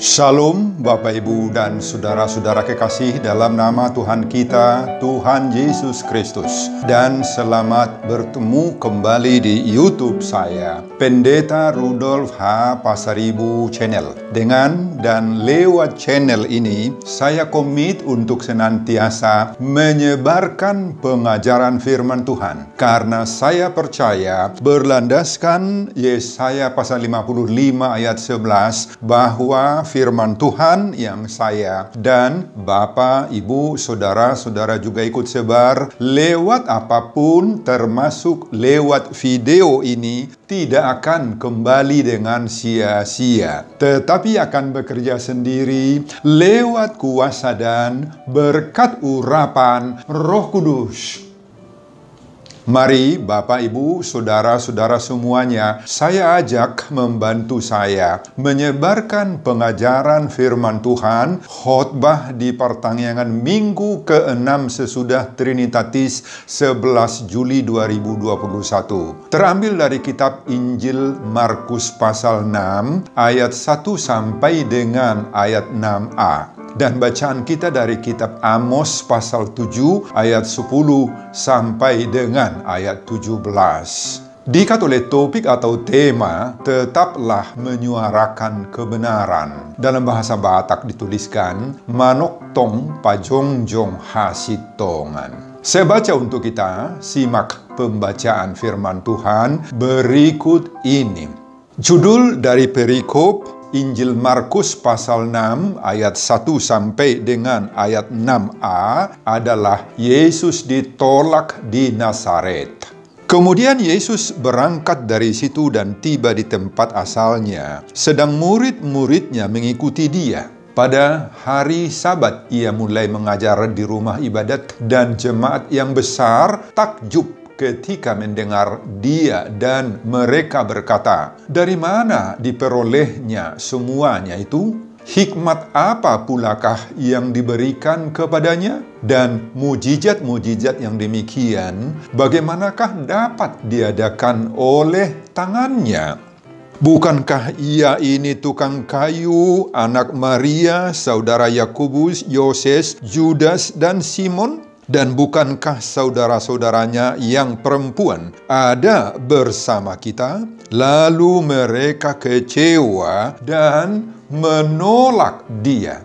Shalom Bapak Ibu dan Saudara-saudara kekasih dalam nama Tuhan kita, Tuhan Yesus Kristus. Dan selamat bertemu kembali di YouTube saya, Pendeta Rudolf H. Pasaribu Channel. Dengan dan lewat channel ini, saya komit untuk senantiasa menyebarkan pengajaran firman Tuhan. Karena saya percaya berlandaskan Yesaya pasal 55 ayat 11 bahwa firman Tuhan yang saya dan Bapak, Ibu, Saudara-saudara juga ikut sebar lewat apapun termasuk lewat video ini tidak akan kembali dengan sia-sia, tetapi akan bekerja sendiri lewat kuasa dan berkat urapan Roh Kudus. Mari Bapak, Ibu, Saudara-saudara semuanya, saya ajak membantu saya menyebarkan pengajaran firman Tuhan, khotbah di pertengahan minggu ke-6 sesudah Trinitatis 11 Juli 2021. Terambil dari kitab Injil Markus pasal 6 ayat 1 sampai dengan ayat 6a. Dan bacaan kita dari kitab Amos pasal 7 ayat 10 sampai dengan ayat 17. Diikat oleh topik atau tema, tetaplah menyuarakan kebenaran. Dalam bahasa Batak dituliskan, manok tong pajongjong hasitongan. Saya baca untuk kita, simak pembacaan firman Tuhan berikut ini. Judul dari perikop Injil Markus pasal 6 ayat 1 sampai dengan ayat 6a adalah Yesus ditolak di Nazaret. Kemudian Yesus berangkat dari situ dan tiba di tempat asalnya, sedang murid-muridnya mengikuti dia. Pada hari Sabat ia mulai mengajar di rumah ibadat dan jemaat yang besar takjub ketika mendengar dia dan mereka berkata, "Dari mana diperolehnya semuanya itu? Hikmat apa pulakah yang diberikan kepadanya? Dan mujizat-mujizat yang demikian, bagaimanakah dapat diadakan oleh tangannya? Bukankah ia ini tukang kayu, anak Maria, saudara Yakobus, Yoses, Judas, dan Simon? Dan bukankah saudara-saudaranya yang perempuan ada bersama kita?" Lalu mereka kecewa dan menolak dia.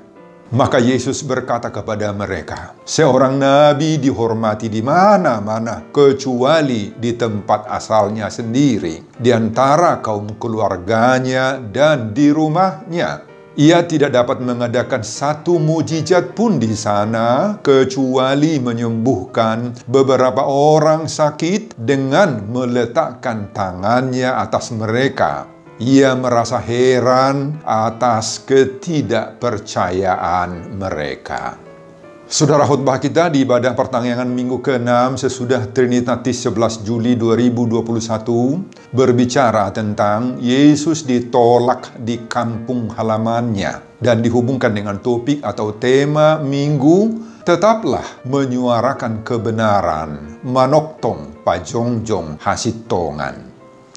Maka Yesus berkata kepada mereka, "Seorang nabi dihormati di mana-mana kecuali di tempat asalnya sendiri, di antara kaum keluarganya dan di rumahnya. Ia tidak dapat mengadakan satu mujizat pun di sana kecuali menyembuhkan beberapa orang sakit dengan meletakkan tangannya atas mereka." Ia merasa heran atas ketidakpercayaan mereka. Saudara, khotbah kita di ibadah pertengahan minggu ke-6 sesudah Trinitatis 11 Juli 2021 berbicara tentang Yesus ditolak di kampung halamannya dan dihubungkan dengan topik atau tema minggu, tetaplah menyuarakan kebenaran, manoktong pajongjong hasitongan.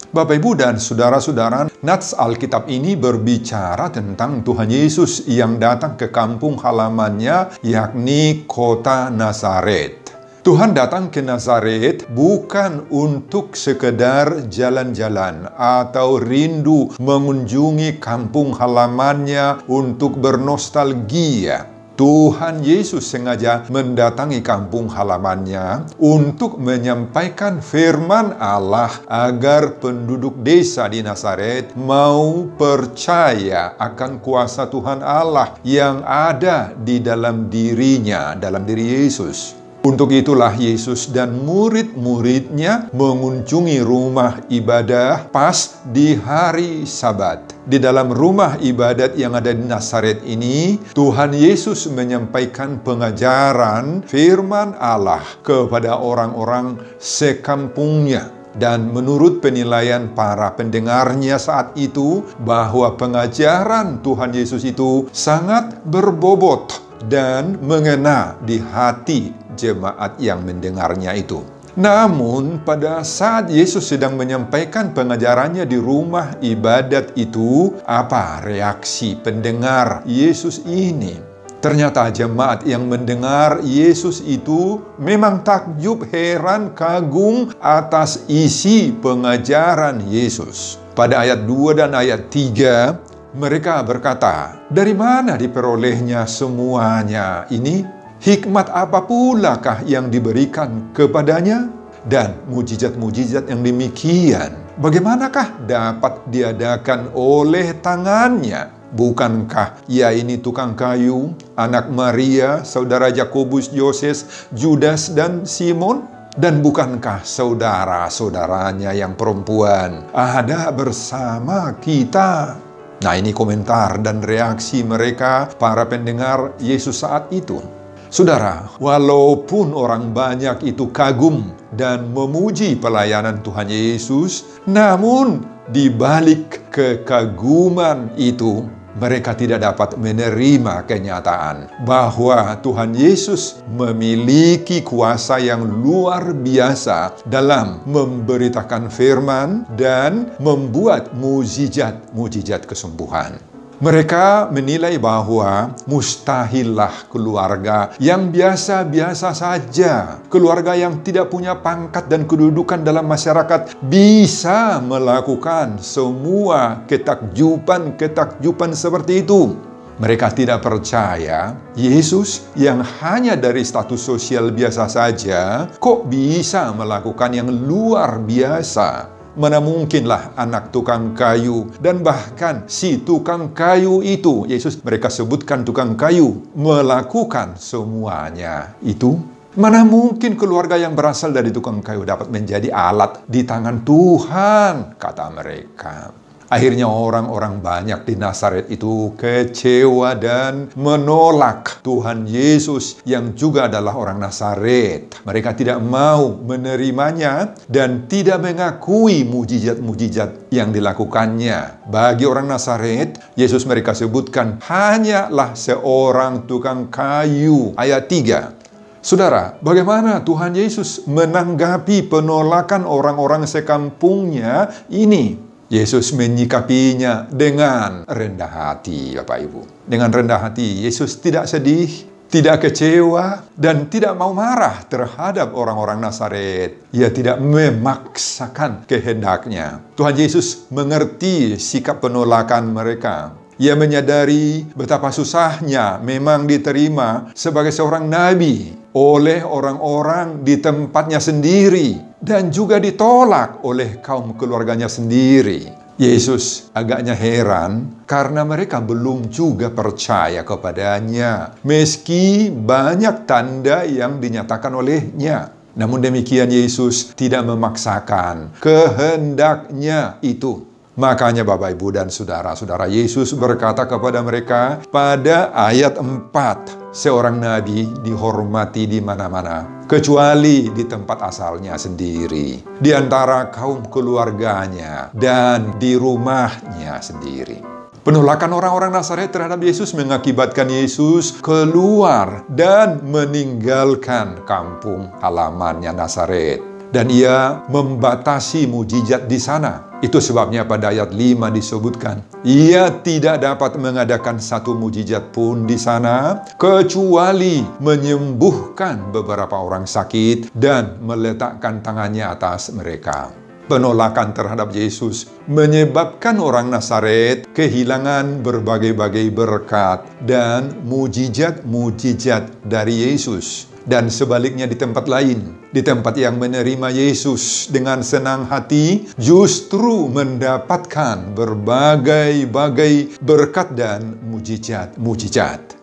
Bapak, Ibu, dan Saudara-saudara, nats Alkitab ini berbicara tentang Tuhan Yesus yang datang ke kampung halamannya, yakni kota Nazaret. Tuhan datang ke Nazaret bukan untuk sekedar jalan-jalan atau rindu mengunjungi kampung halamannya untuk bernostalgia. Tuhan Yesus sengaja mendatangi kampung halamannya untuk menyampaikan firman Allah agar penduduk desa di Nazaret mau percaya akan kuasa Tuhan Allah yang ada di dalam dirinya, dalam diri Yesus. Untuk itulah Yesus dan murid-muridnya mengunjungi rumah ibadah pas di hari Sabat. Di dalam rumah ibadat yang ada di Nazaret ini, Tuhan Yesus menyampaikan pengajaran firman Allah kepada orang-orang sekampungnya. Dan menurut penilaian para pendengarnya saat itu, bahwa pengajaran Tuhan Yesus itu sangat berbobot dan mengena di hati jemaat yang mendengarnya itu. Namun pada saat Yesus sedang menyampaikan pengajarannya di rumah ibadat itu, apa reaksi pendengar Yesus ini? Ternyata jemaat yang mendengar Yesus itu memang takjub, heran, kagum atas isi pengajaran Yesus. Pada ayat 2 dan ayat 3, mereka berkata, "Dari mana diperolehnya semuanya ini? Hikmat apa pulakah yang diberikan kepadanya? Dan mujizat-mujizat yang demikian, bagaimanakah dapat diadakan oleh tangannya? Bukankah ia ini tukang kayu, anak Maria, saudara Yakobus, Yoses, Judas, dan Simon? Dan bukankah saudara-saudaranya yang perempuan ada bersama kita?" Nah, ini komentar dan reaksi mereka, para pendengar Yesus saat itu. Saudara, walaupun orang banyak itu kagum dan memuji pelayanan Tuhan Yesus, namun di balik kekaguman itu, mereka tidak dapat menerima kenyataan bahwa Tuhan Yesus memiliki kuasa yang luar biasa dalam memberitakan firman dan membuat mujizat kesembuhan. Mereka menilai bahwa mustahillah keluarga yang biasa-biasa saja, keluarga yang tidak punya pangkat dan kedudukan dalam masyarakat, bisa melakukan semua ketakjuban seperti itu. Mereka tidak percaya Yesus yang hanya dari status sosial biasa saja kok bisa melakukan yang luar biasa. Mana mungkinlah anak tukang kayu, dan bahkan si tukang kayu itu, Yesus mereka sebutkan tukang kayu, melakukan semuanya itu. Mana mungkin keluarga yang berasal dari tukang kayu dapat menjadi alat di tangan Tuhan, kata mereka. Akhirnya orang-orang banyak di Nazaret itu kecewa dan menolak Tuhan Yesus yang juga adalah orang Nazaret. Mereka tidak mau menerimanya dan tidak mengakui mujizat-mujizat yang dilakukannya. Bagi orang Nazaret, Yesus mereka sebutkan hanyalah seorang tukang kayu. Ayat 3. Saudara, bagaimana Tuhan Yesus menanggapi penolakan orang-orang sekampungnya ini? Yesus menyikapinya dengan rendah hati, Bapak Ibu. Dengan rendah hati, Yesus tidak sedih, tidak kecewa, dan tidak mau marah terhadap orang-orang Nazaret. Ia tidak memaksakan kehendaknya. Tuhan Yesus mengerti sikap penolakan mereka. Ia menyadari betapa susahnya memang diterima sebagai seorang nabi oleh orang-orang di tempatnya sendiri dan juga ditolak oleh kaum keluarganya sendiri. Yesus agaknya heran karena mereka belum juga percaya kepadanya meski banyak tanda yang dinyatakan olehnya. Namun demikian Yesus tidak memaksakan kehendaknya itu. Makanya Bapak, Ibu, dan Saudara-saudara, Yesus berkata kepada mereka pada ayat 4, seorang nabi dihormati di mana-mana, kecuali di tempat asalnya sendiri, di antara kaum keluarganya, dan di rumahnya sendiri. Penolakan orang-orang Nazaret terhadap Yesus mengakibatkan Yesus keluar dan meninggalkan kampung halamannya Nazaret. Dan ia membatasi mujizat di sana. Itu sebabnya pada ayat 5 disebutkan, ia tidak dapat mengadakan satu mujizat pun di sana, kecuali menyembuhkan beberapa orang sakit dan meletakkan tangannya atas mereka. Penolakan terhadap Yesus menyebabkan orang Nazaret kehilangan berbagai-bagai berkat dan mujizat-mujizat dari Yesus. Dan sebaliknya di tempat lain, di tempat yang menerima Yesus dengan senang hati, justru mendapatkan berbagai-bagai berkat dan mujizat.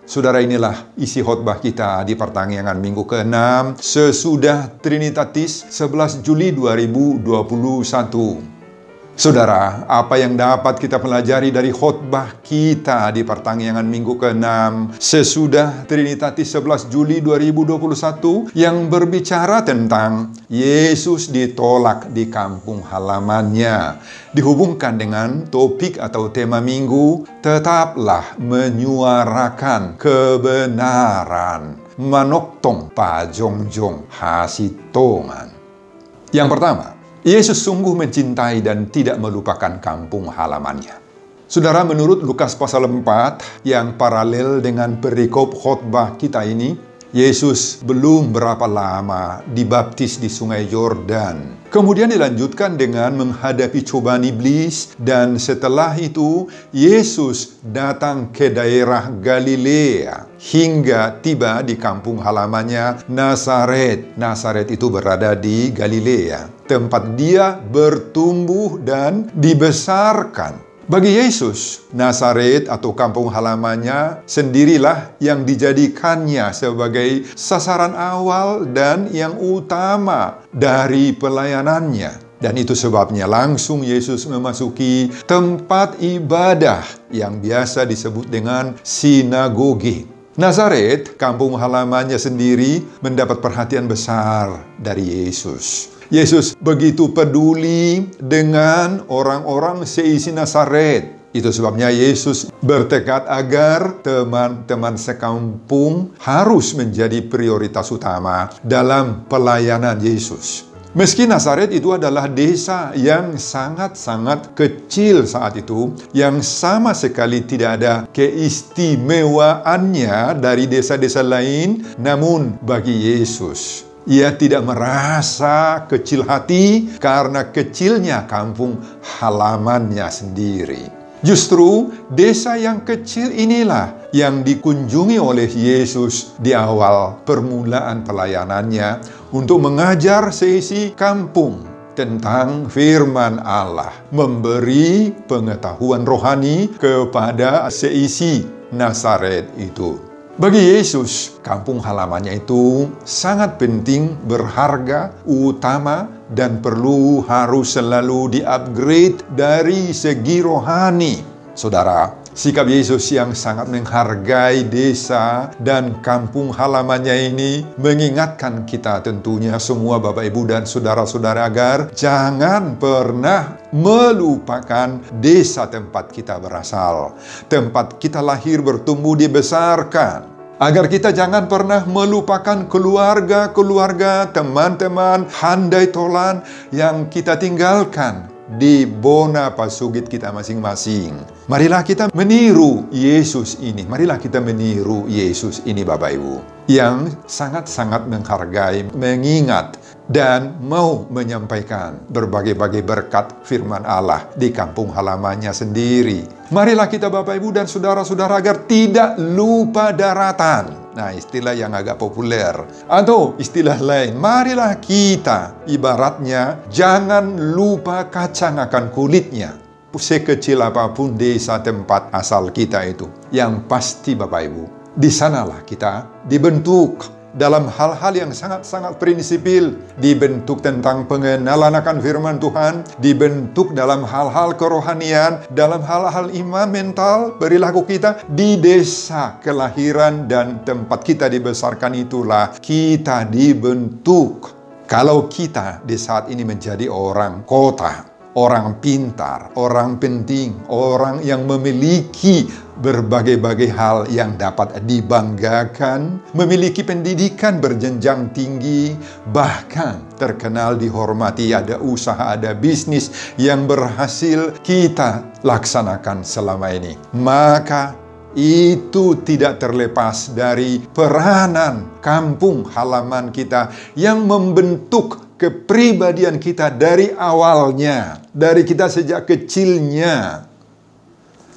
Saudara, inilah isi khotbah kita di pertanyaan minggu ke-6 sesudah Trinitatis 11 Juli 2021. Saudara, apa yang dapat kita pelajari dari khotbah kita di pertanyaan minggu ke-6 sesudah Trinitatis 11 Juli 2021 yang berbicara tentang Yesus ditolak di kampung halamannya, dihubungkan dengan topik atau tema minggu, tetaplah menyuarakan kebenaran, manoktong pajongjong hasitongan. Yang pertama, Yesus sungguh mencintai dan tidak melupakan kampung halamannya. Saudara, menurut Lukas pasal 4 yang paralel dengan perikop khotbah kita ini, Yesus belum berapa lama dibaptis di Sungai Yordan. Kemudian dilanjutkan dengan menghadapi cobaan iblis, dan setelah itu Yesus datang ke daerah Galilea hingga tiba di kampung halamannya Nazaret. Nazaret itu berada di Galilea, tempat dia bertumbuh dan dibesarkan. Bagi Yesus, Nazaret atau kampung halamannya sendirilah yang dijadikannya sebagai sasaran awal dan yang utama dari pelayanannya. Dan itu sebabnya langsung Yesus memasuki tempat ibadah yang biasa disebut dengan sinagoge. Nazaret, kampung halamannya sendiri, mendapat perhatian besar dari Yesus. Yesus begitu peduli dengan orang-orang seisi Nazaret. Itu sebabnya Yesus bertekad agar teman-teman sekampung harus menjadi prioritas utama dalam pelayanan Yesus. Meski Nazaret itu adalah desa yang sangat-sangat kecil saat itu, yang sama sekali tidak ada keistimewaannya dari desa-desa lain, namun bagi Yesus, ia tidak merasa kecil hati karena kecilnya kampung halamannya sendiri. Justru desa yang kecil inilah yang dikunjungi oleh Yesus di awal permulaan pelayanannya untuk mengajar seisi kampung tentang firman Allah, memberi pengetahuan rohani kepada seisi Nazaret itu. Bagi Yesus, kampung halamannya itu sangat penting, berharga, utama, dan harus selalu di-upgrade dari segi rohani. Saudara, sikap Yesus yang sangat menghargai desa dan kampung halamannya ini mengingatkan kita tentunya semua Bapak Ibu dan saudara-saudara agar jangan pernah melupakan desa tempat kita berasal, tempat kita lahir, bertumbuh, dibesarkan. Agar kita jangan pernah melupakan keluarga-keluarga, teman-teman, handai tolan yang kita tinggalkan di bona pasugit kita masing-masing. Marilah kita meniru Yesus ini. Marilah kita meniru Yesus ini, Bapak Ibu, yang sangat-sangat menghargai, mengingat, dan mau menyampaikan berbagai-bagai berkat firman Allah di kampung halamannya sendiri. Marilah kita Bapak Ibu dan saudara-saudara agar tidak lupa daratan. Nah, istilah yang agak populer. Atau istilah lain, marilah kita ibaratnya jangan lupa kacang akan kulitnya. Sekecil apapun desa tempat asal kita itu, yang pasti Bapak Ibu, di sanalah kita dibentuk dalam hal-hal yang sangat-sangat prinsipil, dibentuk tentang pengenalan akan firman Tuhan, dibentuk dalam hal-hal kerohanian, dalam hal-hal iman, mental, perilaku kita di desa kelahiran dan tempat kita dibesarkan itulah kita dibentuk. Kalau kita di saat ini menjadi orang kota, orang pintar, orang penting, orang yang memiliki berbagai-bagai hal yang dapat dibanggakan, memiliki pendidikan berjenjang tinggi, bahkan terkenal, dihormati, ada usaha, ada bisnis yang berhasil kita laksanakan selama ini. Maka itu tidak terlepas dari peranan kampung halaman kita yang membentuk kepribadian kita dari awalnya, dari kita sejak kecilnya.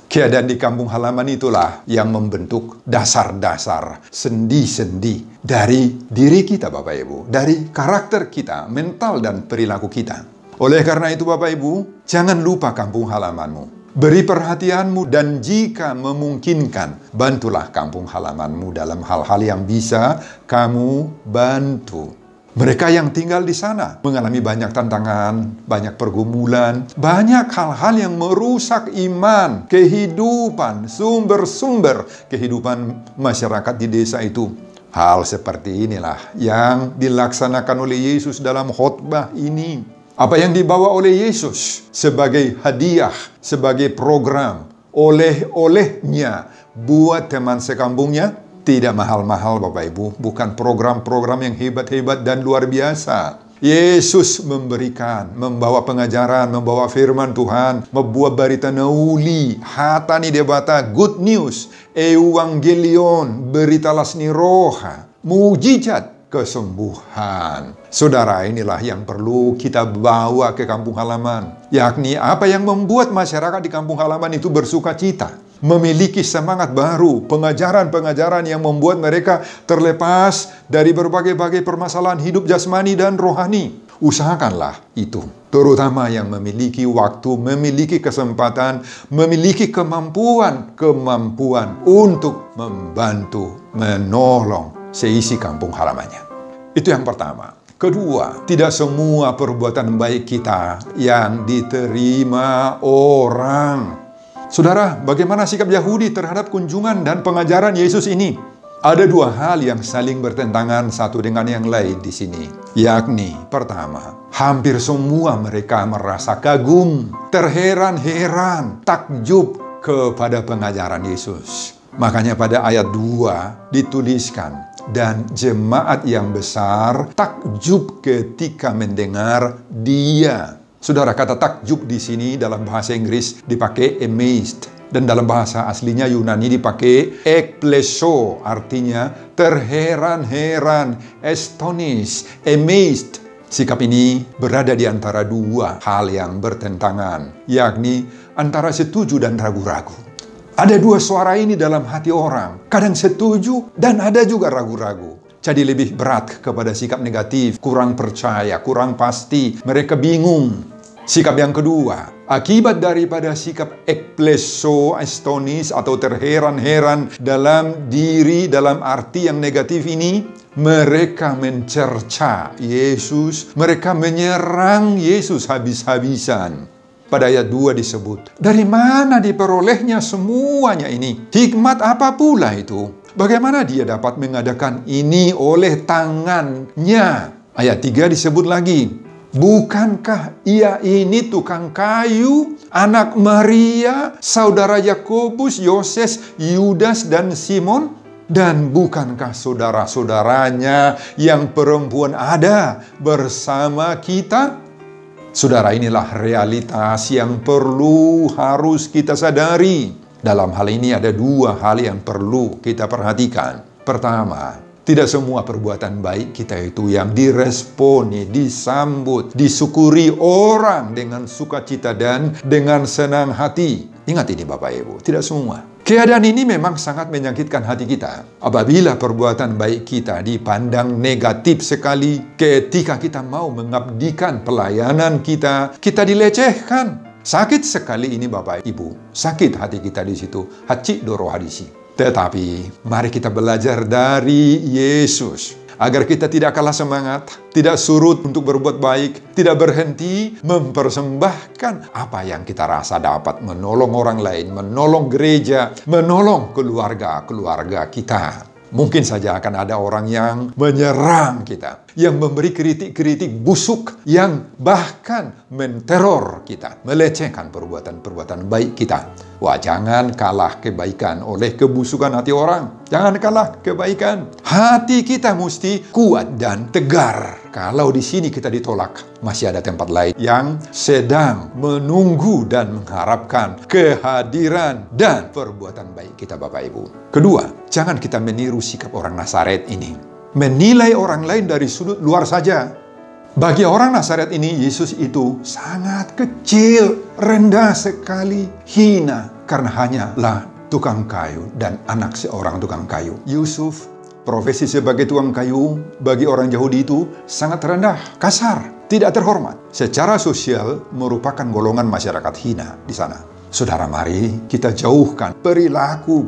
Keadaan di kampung halaman itulah yang membentuk dasar-dasar, sendi-sendi dari diri kita Bapak Ibu, dari karakter kita, mental dan perilaku kita. Oleh karena itu Bapak Ibu, jangan lupa kampung halamanmu. Beri perhatianmu dan jika memungkinkan, bantulah kampung halamanmu dalam hal-hal yang bisa kamu bantu. Mereka yang tinggal di sana mengalami banyak tantangan, banyak pergumulan, banyak hal-hal yang merusak iman, kehidupan, sumber-sumber kehidupan masyarakat di desa itu. Hal seperti inilah yang dilaksanakan oleh Yesus dalam khotbah ini. Apa yang dibawa oleh Yesus sebagai hadiah, sebagai program, oleh-olehnya buat teman sekampungnya, tidak mahal-mahal Bapak Ibu, bukan program-program yang hebat-hebat dan luar biasa. Yesus memberikan, membawa pengajaran, membawa firman Tuhan, membuat berita nauli, hatani debata, good news, evangelion, berita lasni roha, mujizat, kesembuhan. Saudara, inilah yang perlu kita bawa ke kampung halaman. Yakni apa yang membuat masyarakat di kampung halaman itu bersuka cita. Memiliki semangat baru, pengajaran-pengajaran yang membuat mereka terlepas dari berbagai-bagai permasalahan hidup jasmani dan rohani. Usahakanlah itu, terutama yang memiliki waktu, memiliki kesempatan, memiliki kemampuan untuk membantu, menolong seisi kampung halamannya. Itu yang pertama. Kedua, tidak semua perbuatan baik kita yang diterima orang. Saudara, bagaimana sikap Yahudi terhadap kunjungan dan pengajaran Yesus ini? Ada dua hal yang saling bertentangan satu dengan yang lain di sini. Yakni, pertama, hampir semua mereka merasa kagum, terheran-heran, takjub kepada pengajaran Yesus. Makanya pada ayat 2 dituliskan, dan jemaat yang besar takjub ketika mendengar Dia. Saudara, kata takjub di sini dalam bahasa Inggris dipakai amazed, dan dalam bahasa aslinya Yunani dipakai ekpleso, artinya terheran-heran, astonished, amazed. Sikap ini berada di antara dua hal yang bertentangan, yakni antara setuju dan ragu-ragu. Ada dua suara ini dalam hati orang, kadang setuju dan ada juga ragu-ragu. Jadi lebih berat kepada sikap negatif, kurang percaya, kurang pasti, mereka bingung. Sikap yang kedua, akibat daripada sikap ekpleso, astonis atau terheran-heran dalam diri, dalam arti yang negatif ini, mereka mencerca Yesus, mereka menyerang Yesus habis-habisan. Pada ayat 2 disebut, dari mana diperolehnya semuanya ini? Hikmat apa pula itu? Bagaimana dia dapat mengadakan ini oleh tangannya? Ayat 3 disebut lagi, bukankah ia ini tukang kayu, anak Maria, saudara Yakobus, Yoses, Yudas, dan Simon? Dan bukankah saudara-saudaranya yang perempuan ada bersama kita? Saudara, inilah realitas yang harus kita sadari. Dalam hal ini ada dua hal yang perlu kita perhatikan. Pertama, tidak semua perbuatan baik kita itu yang diresponi, disambut, disyukuri orang dengan sukacita dan dengan senang hati. Ingat ini Bapak Ibu, tidak semua. Keadaan ini memang sangat menyakitkan hati kita. Apabila perbuatan baik kita dipandang negatif sekali, ketika kita mau mengabdikan pelayanan kita dilecehkan. Sakit sekali ini Bapak Ibu, sakit hati kita di situ, hati doro hadisi. Tetapi mari kita belajar dari Yesus, agar kita tidak kalah semangat, tidak surut untuk berbuat baik, tidak berhenti mempersembahkan apa yang kita rasa dapat menolong orang lain, menolong gereja, menolong keluarga kita. Mungkin saja akan ada orang yang menyerang kita, yang memberi kritik-kritik busuk, yang bahkan menteror kita, melecehkan perbuatan-perbuatan baik kita. Wah, jangan kalah kebaikan oleh kebusukan hati orang. Jangan kalah kebaikan. Hati kita mesti kuat dan tegar. Kalau di sini kita ditolak, masih ada tempat lain yang sedang menunggu dan mengharapkan kehadiran dan perbuatan baik kita Bapak Ibu. Kedua, jangan kita meniru sikap orang Nazaret ini. Menilai orang lain dari sudut luar saja. Bagi orang Nazaret ini, Yesus itu sangat kecil, rendah sekali, hina, karena hanyalah tukang kayu dan anak seorang tukang kayu. Yusuf, profesi sebagai tukang kayu, bagi orang Yahudi itu sangat rendah, kasar, tidak terhormat. Secara sosial, merupakan golongan masyarakat hina di sana. Saudara, mari kita jauhkan perilaku,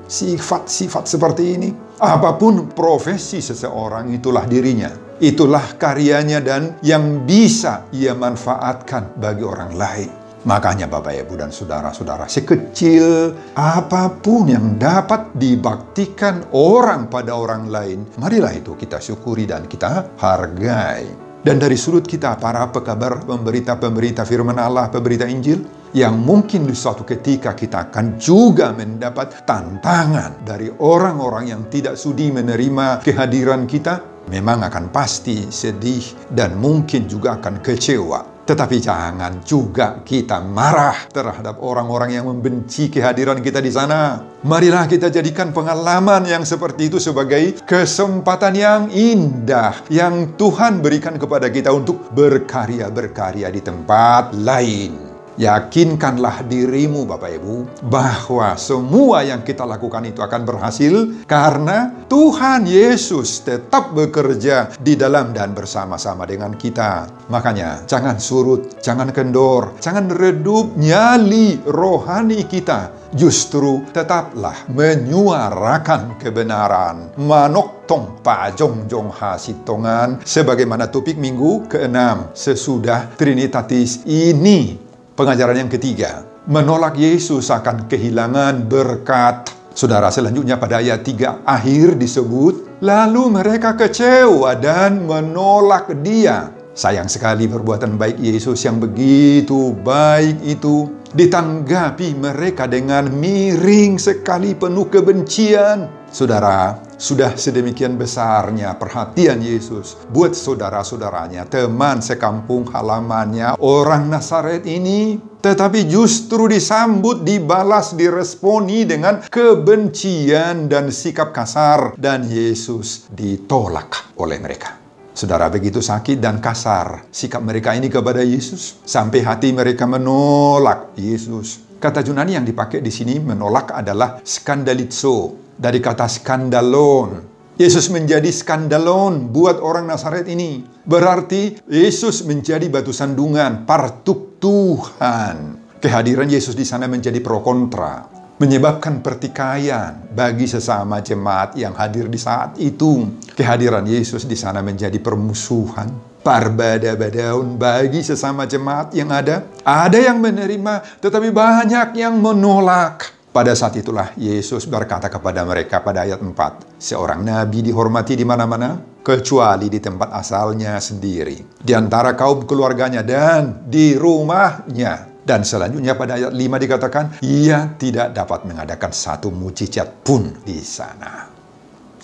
sifat-sifat seperti ini. Apapun profesi seseorang, itulah dirinya. Itulah karyanya dan yang bisa ia manfaatkan bagi orang lain. Makanya Bapak Ibu dan saudara-saudara, sekecil apapun yang dapat dibaktikan orang pada orang lain, marilah itu kita syukuri dan kita hargai. Dan dari sudut kita, para pekabar, pemberita firman Allah, pemberita Injil, yang mungkin di suatu ketika kita akan juga mendapat tantangan dari orang-orang yang tidak sudi menerima kehadiran kita, Memang akan pasti sedih dan mungkin juga akan kecewa. Tetapi jangan juga kita marah terhadap orang-orang yang membenci kehadiran kita di sana. Marilah kita jadikan pengalaman yang seperti itu sebagai kesempatan yang indah yang Tuhan berikan kepada kita untuk berkarya-berkarya di tempat lain. Yakinkanlah dirimu, Bapak Ibu, bahwa semua yang kita lakukan itu akan berhasil karena Tuhan Yesus tetap bekerja di dalam dan bersama-sama dengan kita. Makanya, jangan surut, jangan kendor, jangan redup nyali rohani kita. Justru tetaplah menyuarakan kebenaran. Manok tong pa jong jong hasitongan, sebagaimana topik minggu ke-6 sesudah Trinitatis ini. Pengajaran yang ketiga, menolak Yesus akan kehilangan berkat. Saudara, selanjutnya pada ayat 3 akhir disebut, lalu mereka kecewa dan menolak Dia. Sayang sekali perbuatan baik Yesus yang begitu baik itu ditanggapi mereka dengan miring sekali, penuh kebencian. Saudara, sudah sedemikian besarnya perhatian Yesus buat saudara-saudaranya, teman sekampung halamannya, orang Nazaret ini. Tetapi justru disambut, dibalas, diresponi dengan kebencian dan sikap kasar. Dan Yesus ditolak oleh mereka. Saudara, begitu sakit dan kasar sikap mereka ini kepada Yesus, sampai hati mereka menolak Yesus. Kata Yunani yang dipakai di sini menolak adalah skandalizo, dari kata skandalon. Yesus menjadi skandalon buat orang Nazaret ini. Berarti Yesus menjadi batu sandungan, partuk Tuhan. Kehadiran Yesus di sana menjadi pro kontra, menyebabkan pertikaian bagi sesama jemaat yang hadir di saat itu. Kehadiran Yesus di sana menjadi permusuhan, parbada-badaun bagi sesama jemaat yang ada. Ada yang menerima, tetapi banyak yang menolak. Pada saat itulah Yesus berkata kepada mereka pada ayat 4, seorang nabi dihormati di mana-mana, kecuali di tempat asalnya sendiri, di antara kaum keluarganya dan di rumahnya. Dan selanjutnya pada ayat 5 dikatakan, ia tidak dapat mengadakan satu mujizat pun di sana.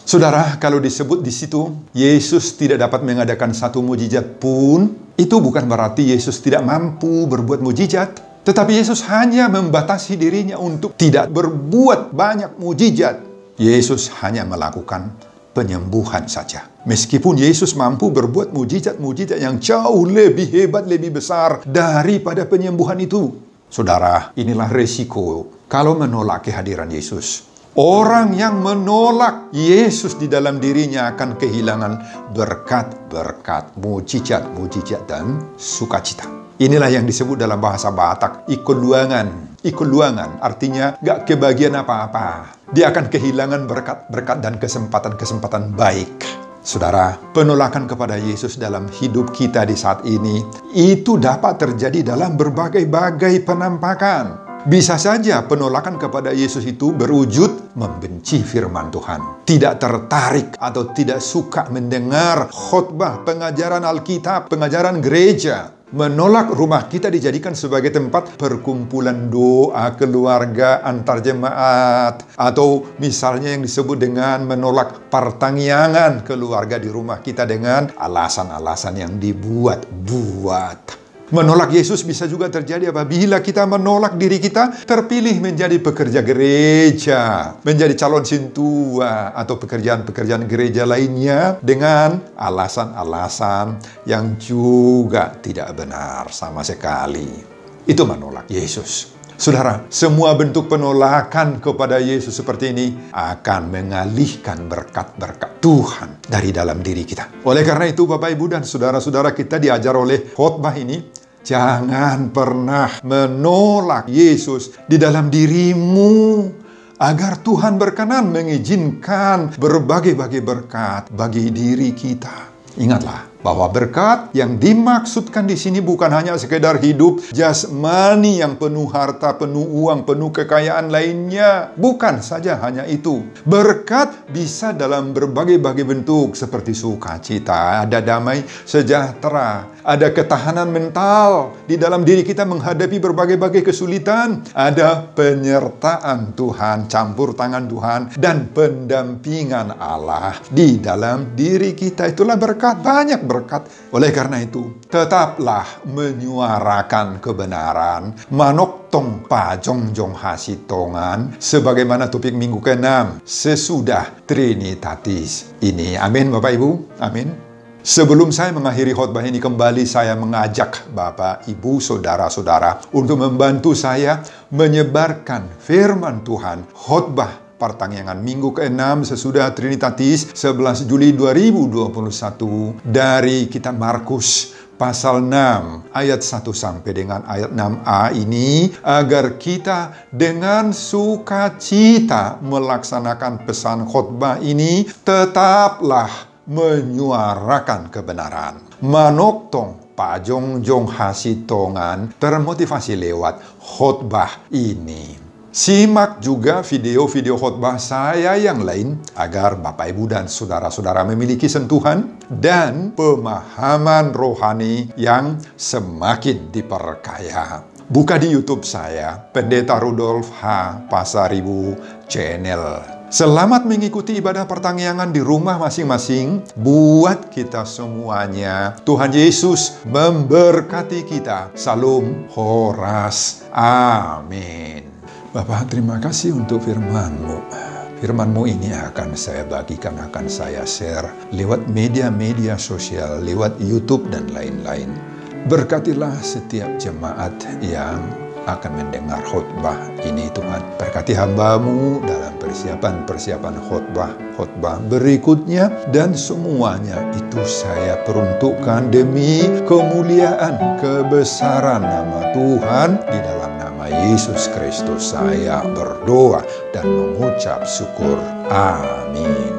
Saudara, kalau disebut di situ, Yesus tidak dapat mengadakan satu mujizat pun, itu bukan berarti Yesus tidak mampu berbuat mujizat. Tetapi Yesus hanya membatasi dirinya untuk tidak berbuat banyak mujizat. Yesus hanya melakukan penyembuhan saja. Meskipun Yesus mampu berbuat mujizat-mujizat yang jauh lebih hebat, lebih besar daripada penyembuhan itu. Saudara, inilah resiko kalau menolak kehadiran Yesus. Orang yang menolak Yesus di dalam dirinya akan kehilangan berkat-berkat, mujizat-mujizat dan sukacita. Inilah yang disebut dalam bahasa Batak ikuluangan. Ikuluangan artinya gak kebagian apa-apa. Dia akan kehilangan berkat-berkat dan kesempatan-kesempatan baik. Saudara, penolakan kepada Yesus dalam hidup kita di saat ini itu dapat terjadi dalam berbagai-bagai penampakan. Bisa saja penolakan kepada Yesus itu berwujud membenci firman Tuhan, tidak tertarik atau tidak suka mendengar khotbah, pengajaran Alkitab, pengajaran gereja. Menolak rumah kita dijadikan sebagai tempat perkumpulan doa keluarga antar jemaat. Atau misalnya yang disebut dengan menolak pertangyangan keluarga di rumah kita dengan alasan-alasan yang dibuat-buat. Menolak Yesus bisa juga terjadi apabila kita menolak diri kita terpilih menjadi pekerja gereja, menjadi calon sintua, atau pekerjaan-pekerjaan gereja lainnya dengan alasan-alasan yang juga tidak benar sama sekali. Itu menolak Yesus. Saudara, semua bentuk penolakan kepada Yesus seperti ini akan mengalihkan berkat-berkat Tuhan dari dalam diri kita. Oleh karena itu, Bapak, Ibu, dan saudara-saudara, kita diajar oleh khotbah ini, jangan pernah menolak Yesus di dalam dirimu, agar Tuhan berkenan mengizinkan berbagai-bagai berkat bagi diri kita. Ingatlah bahwa berkat yang dimaksudkan di sini bukan hanya sekedar hidup jasmani yang penuh harta, penuh uang, penuh kekayaan lainnya. Bukan saja hanya itu. Berkat bisa dalam berbagai-bagai bentuk seperti sukacita, ada damai sejahtera, ada ketahanan mental di dalam diri kita menghadapi berbagai-bagai kesulitan, ada penyertaan Tuhan, campur tangan Tuhan, dan pendampingan Allah di dalam diri kita. Itulah berkat, banyak berkat. Oleh karena itu, tetaplah menyuarakan kebenaran, manok tong pajong jong hasitongan, sebagaimana topik minggu ke-6 sesudah Trinitatis ini. Amin Bapak Ibu, amin. Sebelum saya mengakhiri khotbah ini kembali, saya mengajak Bapak, Ibu, Saudara-saudara untuk membantu saya menyebarkan firman Tuhan. Khotbah pertanyaan minggu ke-6 sesudah Trinitatis 11 Juli 2021 dari kitab Markus pasal 6 ayat 1 sampai dengan ayat 6a ini, agar kita dengan sukacita melaksanakan pesan khotbah ini, tetaplah menyuarakan kebenaran. Manoktong pajong jong hasitongan termotivasi lewat khotbah ini. Simak juga video-video khotbah saya yang lain agar Bapak, Ibu, dan saudara-saudara memiliki sentuhan dan pemahaman rohani yang semakin diperkaya. Buka di YouTube saya, Pendeta Rudolf H. Pasaribu Channel. Selamat mengikuti ibadah pertanggihan di rumah masing-masing. Buat kita semuanya, Tuhan Yesus memberkati kita. Salam Horas. Amin. Bapak, terima kasih untuk firman-Mu. Firman-Mu ini akan saya bagikan, akan saya share lewat media-media sosial, lewat YouTube dan lain-lain. Berkatilah setiap jemaat yang akan mendengar khotbah ini Tuhan. Berkati hamba-Mu dalam persiapan khotbah berikutnya, dan semuanya itu saya peruntukkan demi kemuliaan kebesaran nama Tuhan. Di dalam nama Yesus Kristus saya berdoa dan mengucap syukur. Amin.